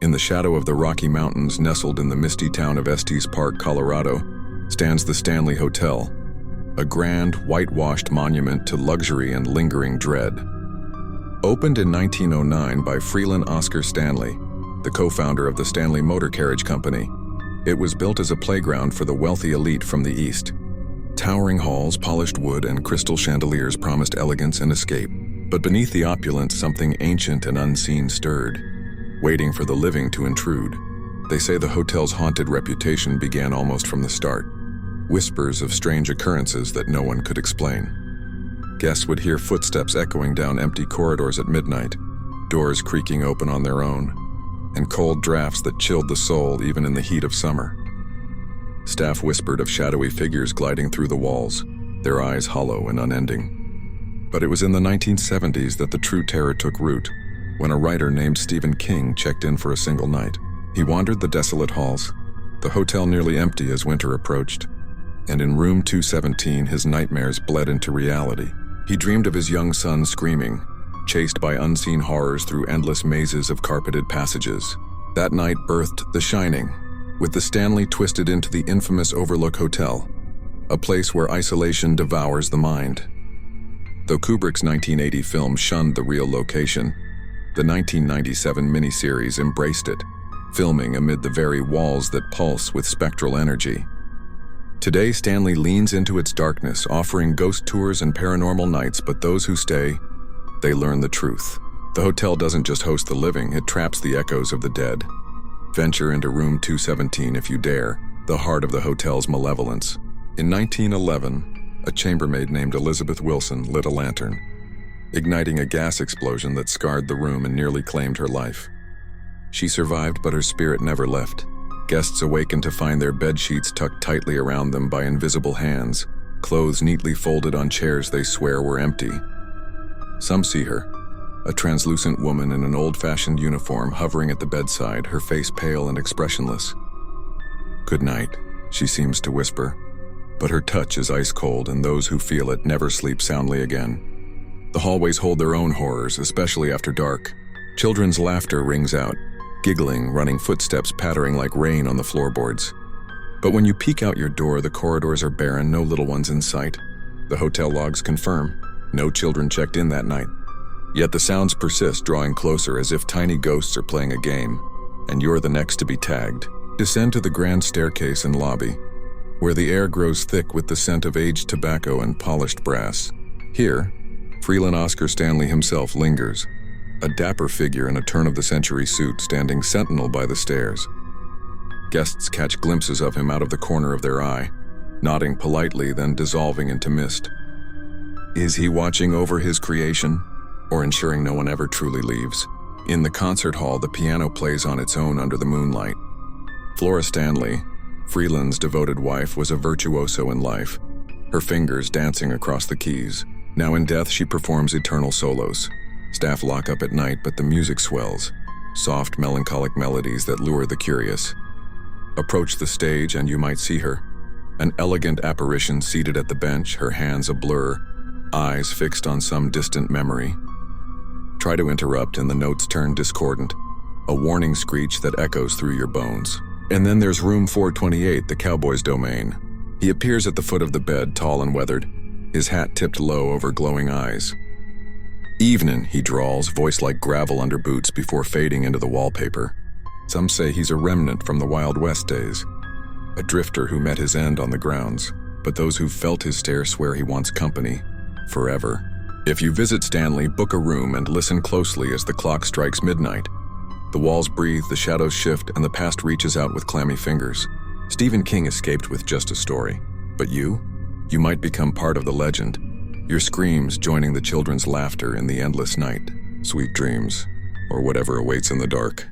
In the shadow of the Rocky Mountains, nestled in the misty town of Estes Park, Colorado, stands the Stanley Hotel, a grand, whitewashed monument to luxury and lingering dread. Opened in 1909 by Freeland Oscar Stanley, the co-founder of the Stanley Motor Carriage Company, it was built as a playground for the wealthy elite from the East. Towering halls, polished wood, and crystal chandeliers promised elegance and escape. But beneath the opulence, something ancient and unseen stirred, waiting for the living to intrude. They say the hotel's haunted reputation began almost from the start. Whispers of strange occurrences that no one could explain. Guests would hear footsteps echoing down empty corridors at midnight, doors creaking open on their own, and cold drafts that chilled the soul even in the heat of summer. Staff whispered of shadowy figures gliding through the walls, their eyes hollow and unending. But it was in the 1970s that the true terror took root, when a writer named Stephen King checked in for a single night. He wandered the desolate halls, the hotel nearly empty as winter approached, and in room 217 his nightmares bled into reality. He dreamed of his young son screaming, chased by unseen horrors through endless mazes of carpeted passages. That night birthed The Shining, with the Stanley twisted into the infamous Overlook Hotel, a place where isolation devours the mind. Though Kubrick's 1980 film shunned the real location, the 1997 miniseries embraced it, filming amid the very walls that pulse with spectral energy. Today, Stanley leans into its darkness, offering ghost tours and paranormal nights, but those who stay, they learn the truth. The hotel doesn't just host the living, it traps the echoes of the dead. Venture into room 217 if you dare, the heart of the hotel's malevolence. In 1911, a chambermaid named Elizabeth Wilson lit a lantern, igniting a gas explosion that scarred the room and nearly claimed her life. She survived, but her spirit never left. Guests awakened to find their bed sheets tucked tightly around them by invisible hands, clothes neatly folded on chairs they swear were empty. Some see her, a translucent woman in an old-fashioned uniform hovering at the bedside, her face pale and expressionless. "Good night," she seems to whisper, but her touch is ice-cold, and those who feel it never sleep soundly again. The hallways hold their own horrors, especially after dark. Children's laughter rings out, giggling, running footsteps pattering like rain on the floorboards. But when you peek out your door, the corridors are barren, no little ones in sight. The hotel logs confirm, no children checked in that night. Yet the sounds persist, drawing closer as if tiny ghosts are playing a game, and you're the next to be tagged. Descend to the grand staircase and lobby, where the air grows thick with the scent of aged tobacco and polished brass. Here, Freeland Oscar Stanley himself lingers, a dapper figure in a turn-of-the-century suit standing sentinel by the stairs. Guests catch glimpses of him out of the corner of their eye, nodding politely, then dissolving into mist. Is he watching over his creation, or ensuring no one ever truly leaves? In the concert hall, the piano plays on its own under the moonlight. Flora Stanley, Freeland's devoted wife, was a virtuoso in life, her fingers dancing across the keys. Now in death, she performs eternal solos. Staff lock up at night, but the music swells, soft, melancholic melodies that lure the curious. Approach the stage and you might see her, an elegant apparition seated at the bench, her hands a blur, eyes fixed on some distant memory. Try to interrupt and the notes turn discordant, a warning screech that echoes through your bones. And then there's room 428, the cowboy's domain. He appears at the foot of the bed, tall and weathered, his hat tipped low over glowing eyes. "Evenin'," he drawls, voice like gravel under boots before fading into the wallpaper. Some say he's a remnant from the Wild West days, a drifter who met his end on the grounds, but those who felt his stare swear he wants company, forever. If you visit Stanley, book a room and listen closely as the clock strikes midnight. The walls breathe, the shadows shift, and the past reaches out with clammy fingers. Stephen King escaped with just a story, but you might become part of the legend. Your screams joining the children's laughter in the endless night. Sweet dreams, or whatever awaits in the dark.